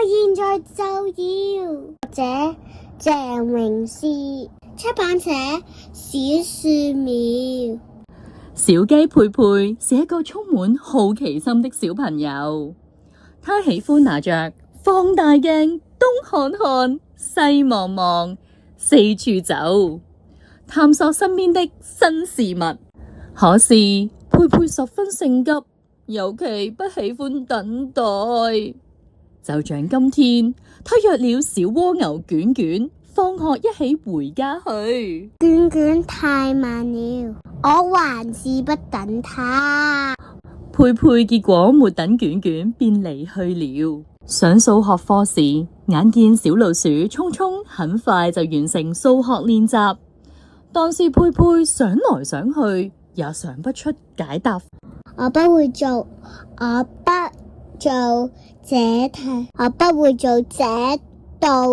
現在就要。作者鄭詠詩，出版社小樹苗。小雞佩佩是一個充滿好奇心的小朋友，他喜歡拿着放大鏡東看看西望望，四處走，探索身邊的新事物。可是佩佩十分性急，尤其不喜歡等待。就像今天，他約了小蝸牛卷卷放學一起回家去。卷卷太慢了，我還是不等他。佩佩結果沒等卷卷便離去了。上數學課時，眼見小老鼠聰聰很快就完成數學練習，但是佩佩想來想去也想不出解答。我不會做這道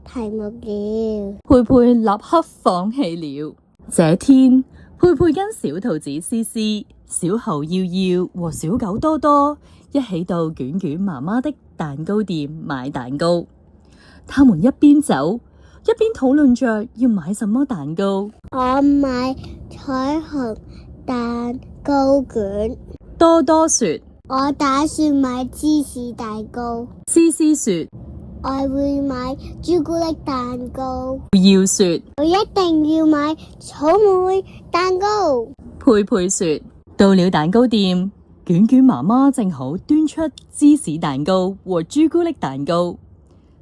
題目了。佩佩立刻放棄了。這天，佩佩跟小兔子思思、小猴耀耀和小狗多多一起到卷卷媽媽的蛋糕店買蛋糕。他們一邊走一邊討論着要買什麼蛋糕。我買彩虹蛋糕卷。多多說，我打算買芝士蛋糕。思思說，我會買朱古力蛋糕。要說，我一定要買草莓蛋糕。佩佩說，到了蛋糕店，卷卷媽媽正好端出芝士蛋糕和朱古力蛋糕。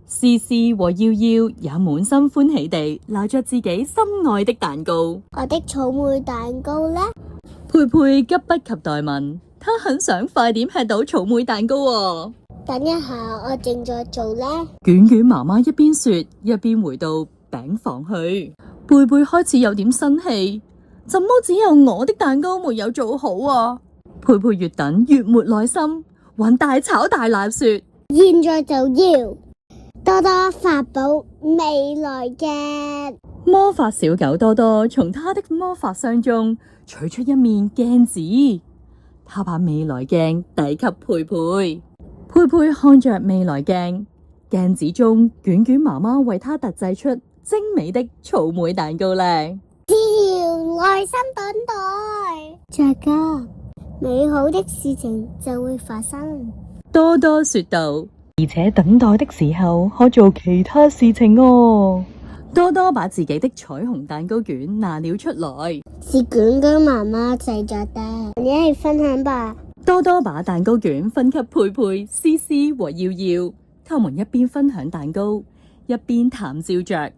思思和耀耀也滿心歡喜地拿着自己心愛的蛋糕。我的草莓蛋糕呢？佩佩急不及待問，她很想快點吃到草莓蛋糕喎。等一下，我正在做呢。卷卷媽媽一邊說一邊回到餅房去。佩佩開始有點生氣，怎麼只有我的蛋糕沒有做好啊？佩佩越等越沒耐心，還大吵大鬧說，現在就要。多多發寶未來鏡。魔法小狗多多從他的魔法箱中取出一面鏡子，他把未來鏡遞給佩佩。佩佩看着未來鏡，鏡子中卷卷媽媽為他特製出精美的草莓蛋糕呢。只要耐心等待，這個美好的事情就會發生。多多說道，而且等待的時候可做其他事情哦。多多把自己的彩虹蛋糕卷拿了出來，是卷卷媽媽製作的，你一起分享吧。多多把蛋糕卷分給佩佩、思思和耀耀，他們一邊分享蛋糕，一邊談笑着。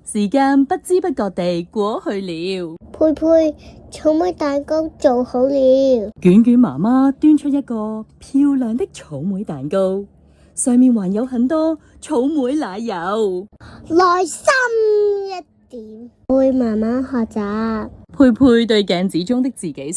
時間不知不覺地過去了。佩佩，草莓蛋糕做好了。卷卷媽媽端出一個漂亮的草莓蛋糕，上面還有很多草莓奶油。耐心一點，我會慢慢學習。佩佩對鏡子中的自己